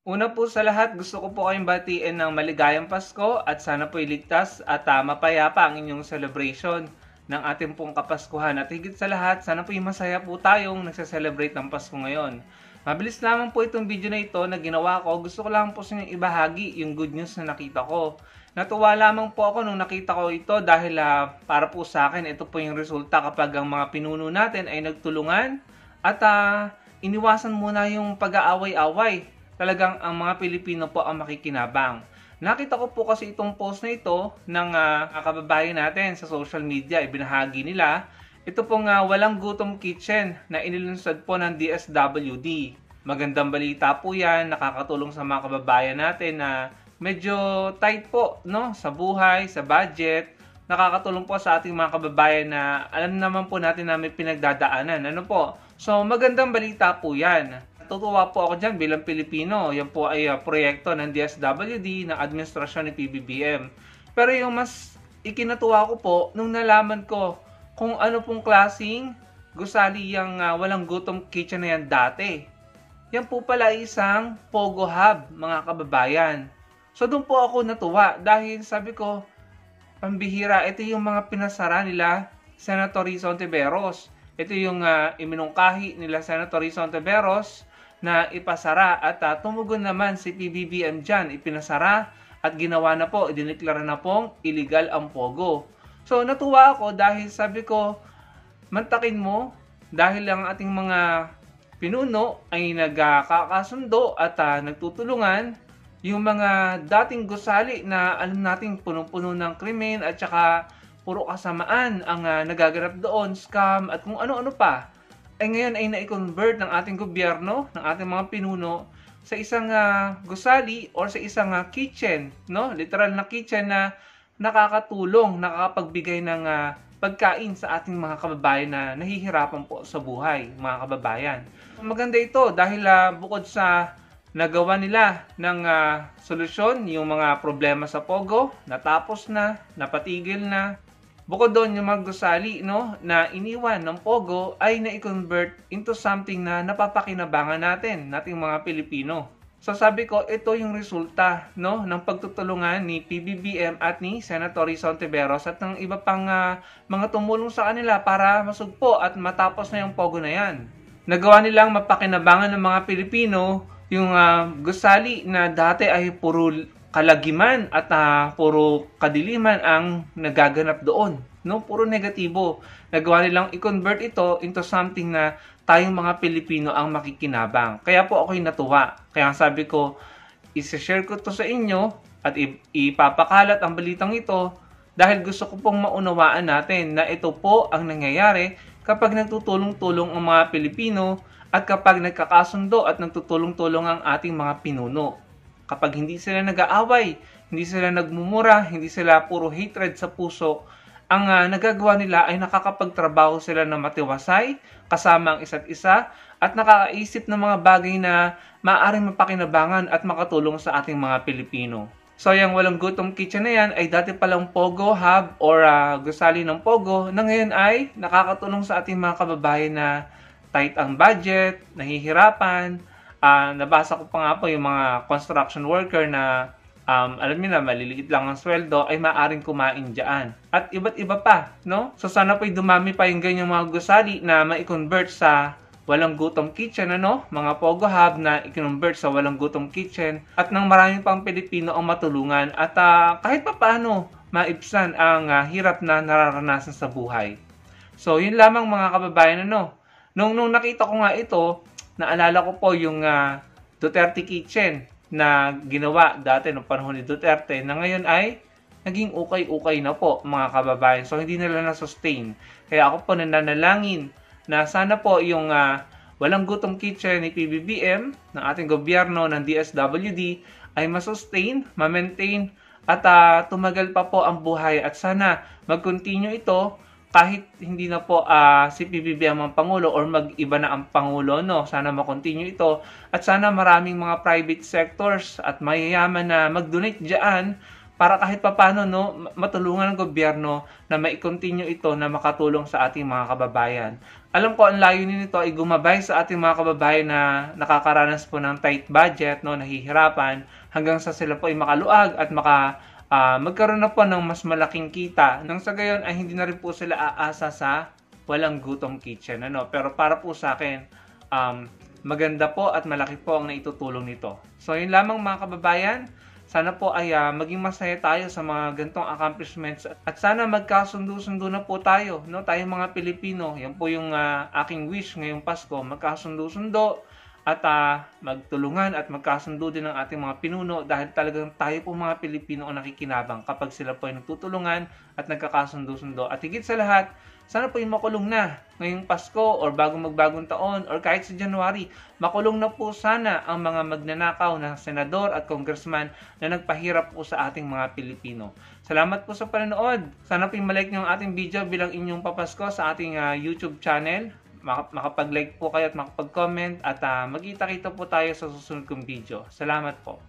Una po sa lahat, gusto ko po kayong batiin ng maligayang Pasko at sana po iligtas at mapayapa ang inyong celebration ng ating pong Kapaskuhan. At higit sa lahat, sana po masaya po tayong nagse-celebrate ng Pasko ngayon. Mabilis lamang po itong video na ito na ginawa ko. Gusto ko lang po sa inyong ibahagi yung good news na nakita ko. Natuwa lamang po ako nung nakita ko ito dahil para po sa akin, ito po yung resulta kapag ang mga pinuno natin ay nagtulungan at iniwasan muna yung pag-aaway-away. Talagang ang mga Pilipino po ang makikinabang. Nakita ko po kasi itong post na ito ng kababayan natin sa social media. Ibinahagi nila. Ito pong walang gutom kitchen na inilunsad po ng DSWD. Magandang balita po yan. Nakakatulong sa mga kababayan natin na medyo tight po, no, sa buhay, sa budget. Nakakatulong po sa ating mga kababayan na alam naman po natin na may pinagdadaanan. Ano po? So magandang balita po yan. Natutuwa po ako dyan bilang Pilipino. Yan po ay proyekto ng DSWD, ng administrasyon ni PBBM. Pero yung mas ikinatuwa ko po, nung nalaman ko kung ano pong klaseng gusali yung walang gutom kitchen na yan dati. Yan po pala isang Pogo Hub, mga kababayan. So doon po ako natuwa dahil sabi ko, pambihira, ito yung mga pinasara nila Senator Rizal Ontiveros. Ito yung iminungkahi nila Senator Rizal Ontiveros na ipasara at tumugon naman si PBBM dyan, ipinasara at ginawa na po, idineklara na pong illegal ang Pogo. So natuwa ako dahil sabi ko, mantakin mo dahil ang ating mga pinuno ay nagkakasundo at nagtutulungan. Yung mga dating gusali na alam nating punong-puno ng krimen at saka puro kasamaan ang nagaganap doon, scam at kung ano-ano pa, ay ngayon ay na-convert ng ating gobyerno, ng ating mga pinuno sa isang gusali or sa isang kitchen, no? Literal na kitchen na nakakatulong, nakakapagbigay ng pagkain sa ating mga kababayan na nahihirapan po sa buhay, mga kababayan. Maganda ito dahil bukod sa nagawa nila ng solusyon, yung mga problema sa Pogo, natapos na, napatigil na. Bukod doon, yung mga gusali, no, na iniwan ng Pogo ay na-convert into something na napapakinabangan natin, nating mga Pilipino. So sabi ko, ito yung resulta, no, ng pagtutulungan ni PBBM at ni Senator Rizal Ontiveros at ng iba pang mga tumulong sa kanila para masugpo at matapos na yung Pogo na yan. Nagawa nilang mapakinabangan ng mga Pilipino yung gusali na dati ay puro kalagiman at puro kadiliman ang nagaganap doon, no? Puro negatibo. Nagawa nilang i-convert ito into something na tayong mga Pilipino ang makikinabang. Kaya po ako'y natuwa. Kaya sabi ko, i-share ko to sa inyo at ipapakalat ang balitang ito dahil gusto ko pong maunawaan natin na ito po ang nangyayari kapag nagtutulong-tulong ang mga Pilipino at kapag nagkakasundo at nagtutulong-tulong ang ating mga pinuno. Kapag hindi sila nag-aaway, hindi sila nagmumura, hindi sila puro hatred sa puso, ang nagagawa nila ay nakakapagtrabaho sila na matiwasay, kasama ang isa't isa, at nakakaisip ng mga bagay na maaaring mapakinabangan at makatulong sa ating mga Pilipino. So yung walang gutom kitchen na yan ay dati palang Pogo Hub or gusali ng Pogo na ngayon ay nakakatulong sa ating mga kababayan na tight ang budget, nahihirapan. Nabasa ko pa nga po yung mga construction worker na alam niyo na maliliit lang ang sweldo ay maaring kumain dyan. At iba't iba pa, no? So sana po'y dumami pa yung ganyang mga gusali na ma-convert sa walang gutom kitchen, ano? Mga Pogo Hub na i-convert sa walang gutom kitchen at nang maraming pang Pilipino ang matulungan at kahit pa paano maibsan ang hirap na nararanasan sa buhay. So yun lamang mga kababayan, ano? Nung nakita ko nga ito, naalala ko po yung Duterte Kitchen na ginawa dati noong panahon ni Duterte na ngayon ay naging ukay-ukay na po mga kababayan. So hindi nila na-sustain. Kaya ako po nananalangin na sana po yung walang gutom kitchen ni PBBM, ng ating gobyerno, ng DSWD ay ma-sustain, ma-maintain at tumagal pa po ang buhay at sana mag-continue ito kahit hindi na po si PBBM ang Pangulo or mag-iba na ang Pangulo, no? Sana makontinue ito at sana maraming mga private sectors at mayayaman na mag-donate dyan para kahit papaano no, matulungan ng gobyerno na mai-continue ito na makatulong sa ating mga kababayan. Alam ko ang layunin nito ay gumabay sa ating mga kababayan na nakakaranas po ng tight budget, no, nahihirapan hanggang sa sila po ay makaluag at magkaroon na po ng mas malaking kita. Nang sa gayon ay hindi na rin po sila aasa sa walang gutom kitchen. Ano? Pero para po sa akin, maganda po at malaki po ang naitutulong nito. So yun lamang mga kababayan. Sana po ay maging masaya tayo sa mga gantong accomplishments at sana magkasundo-sundo na po tayo, no? Tayong mga Pilipino. Yan po yung aking wish ngayong Pasko, magkasundo-sundo at magtulungan at magkasundo din ang ating mga pinuno dahil talagang tayo po mga Pilipino ang nakikinabang kapag sila po ay nagtutulungan at nagkakasundo-sundo. At higit sa lahat, sana po yung makulong na ngayong Pasko or magbagong taon or kahit sa January, makulong na po sana ang mga magnanakaw na senador at congressman na nagpahirap po sa ating mga Pilipino. Salamat po sa panonood. Sana po yung malike nyo ang ating video bilang inyong papasko sa ating YouTube channel. Makapag-like po kayo at makapag-comment at magkita-kita po tayo sa susunod kong video. Salamat po.